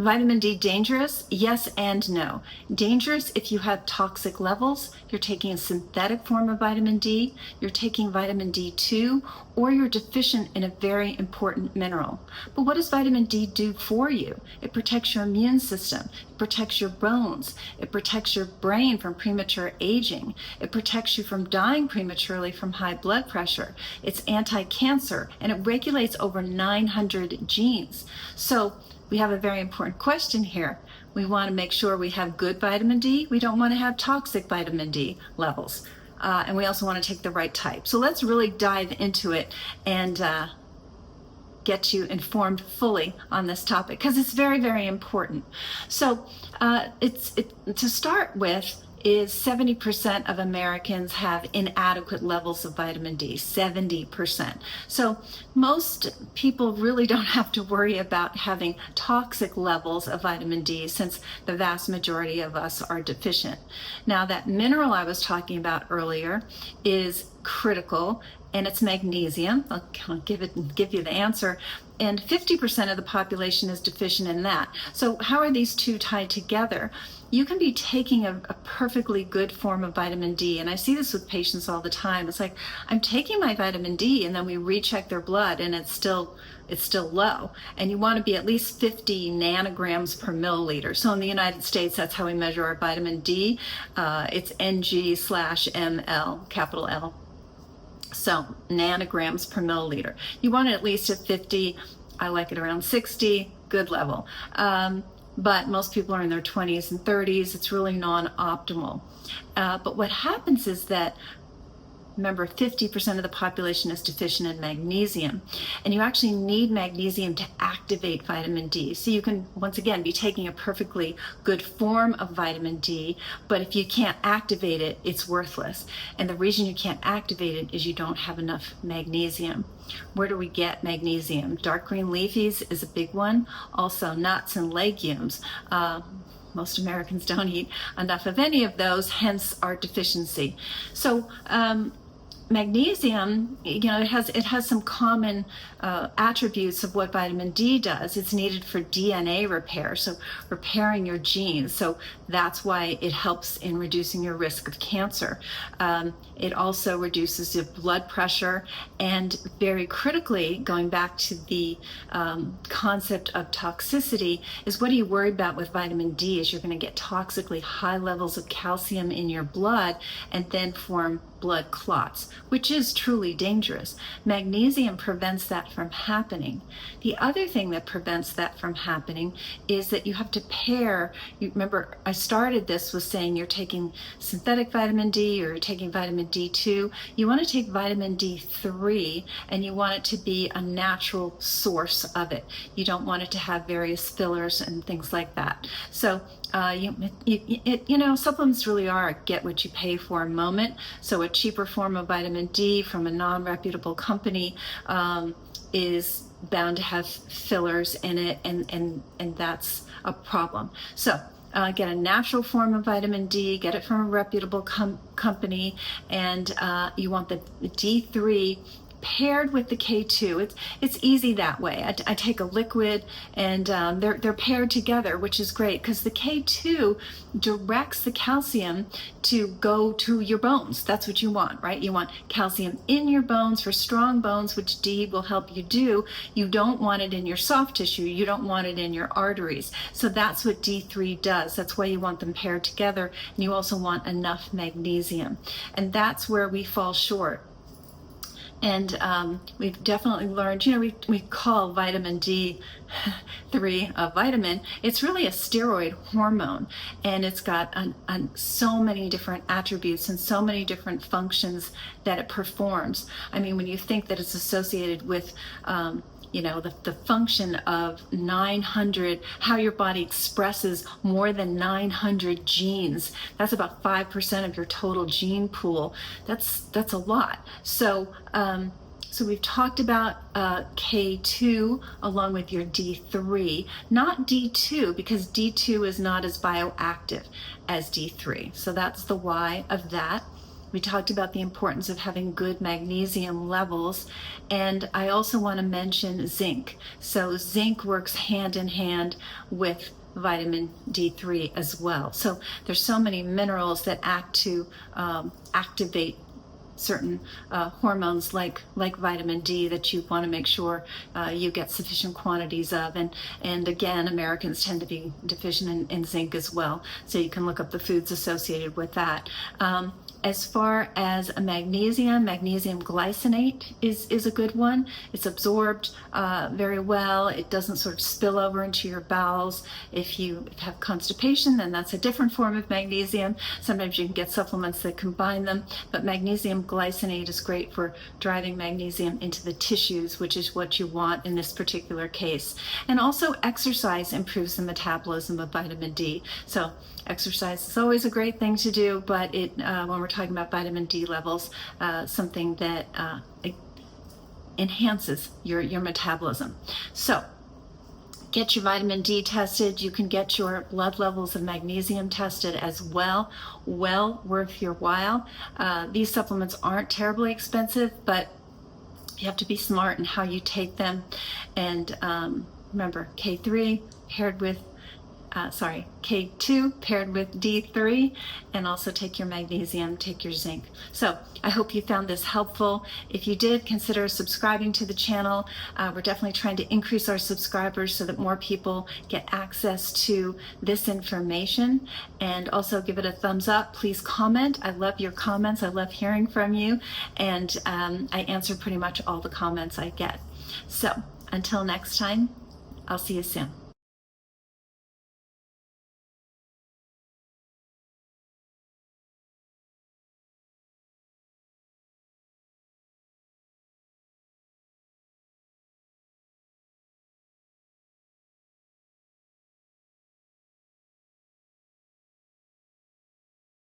Vitamin D dangerous? Yes and no. Dangerous if you have toxic levels, you're taking a synthetic form of vitamin D, you're taking vitamin D2, or you're deficient in a very important mineral. But what does vitamin D do for you? It protects your immune system, it protects your bones, it protects your brain from premature aging, it protects you from dying prematurely from high blood pressure, it's anti-cancer, and it regulates over 900 genes. So we have a very important question here. We want to make sure we have good vitamin D. We don't want to have toxic vitamin D levels. And we also want to take the right type. So let's really dive into it and get you informed fully on this topic, because it's very, very important. So to start with, is 70% of Americans have inadequate levels of vitamin D, 70%. So most people really don't have to worry about having toxic levels of vitamin D, since the vast majority of us are deficient. Now, that mineral I was talking about earlier is critical, and it's magnesium. I'll give you the answer. And 50% of the population is deficient in that. So how are these two tied together? You can be taking a perfectly good form of vitamin D, and I see this with patients all the time. It's like, I'm taking my vitamin D, and then we recheck their blood, and it's still low. And you want to be at least 50 nanograms per milliliter. So in the United States, that's how we measure our vitamin D. It's Ng/ml, capital L. So nanograms per milliliter. You want it at least at 50. I like it around 60, good level. But most people are in their 20s and 30s. It's really non-optimal. But what happens is that, remember, 50% of the population is deficient in magnesium, and you actually need magnesium to activate vitamin D. So you can, once again, be taking a perfectly good form of vitamin D, but if you can't activate it, it's worthless. And the reason you can't activate it is you don't have enough magnesium. Where do we get magnesium? Dark green leafies is a big one. Also nuts and legumes. Most Americans don't eat enough of any of those, hence our deficiency. So magnesium, it has some common attributes of what vitamin D does. It's needed for DNA repair, so repairing your genes. So that's why it helps in reducing your risk of cancer. It also reduces your blood pressure, and very critically, going back to the concept of toxicity, is what do you worry about with vitamin D is you're going to get toxically high levels of calcium in your blood and then form blood clots, which is truly dangerous. Magnesium prevents that from happening. The other thing that prevents that from happening is that you have to pair. You remember, I started this with saying you're taking synthetic vitamin D or you're taking vitamin D2. You want to take vitamin D3, and you want it to be a natural source of it. You don't want it to have various fillers and things like that. So supplements really are a get what you pay for moment. So a cheaper form of vitamin D from a non-reputable company is bound to have fillers in it, and that's a problem. So get a natural form of vitamin D, get it from a reputable company, and you want the D3 paired with the K2. It's easy that way. I take a liquid, and they're paired together, which is great because the K2 directs the calcium to go to your bones. That's what you want, right? You want calcium in your bones for strong bones, which D will help you do. You don't want it in your soft tissue. You don't want it in your arteries. So that's what D3 does. That's why you want them paired together, and you also want enough magnesium. And that's where we fall short. And we've definitely learned, we call vitamin D3 a vitamin. It's really a steroid hormone, and it's got so many different attributes and so many different functions that it performs. I mean, when you think that it's associated with the function of 900, how your body expresses more than 900 genes. That's about 5% of your total gene pool. That's a lot. So we've talked about K2 along with your D3, not D2, because D2 is not as bioactive as D3. So that's the why of that. We talked about the importance of having good magnesium levels, and I also want to mention zinc. So zinc works hand in hand with vitamin D3 as well. So there's so many minerals that act to activate certain hormones like vitamin D that you want to make sure you get sufficient quantities of. And again, Americans tend to be deficient in zinc as well. So you can look up the foods associated with that. As far as a magnesium glycinate is a good one. It's absorbed very well. It doesn't sort of spill over into your bowels. If you have constipation, then that's a different form of magnesium. Sometimes you can get supplements that combine them, but magnesium glycinate is great for driving magnesium into the tissues, which is what you want in this particular case. And also exercise improves the metabolism of vitamin D. So exercise is always a great thing to do, but when we're talking about vitamin D levels, something that enhances your metabolism. So get your vitamin D tested. You can get your blood levels of magnesium tested as well. Well worth your while. These supplements aren't terribly expensive, but you have to be smart in how you take them. And remember, K2 paired with D3, and also take your magnesium, take your zinc. So I hope you found this helpful. If you did, consider subscribing to the channel. We're definitely trying to increase our subscribers so that more people get access to this information. And also give it a thumbs up. Please comment. I love your comments. I love hearing from you. And I answer pretty much all the comments I get. So until next time, I'll see you soon.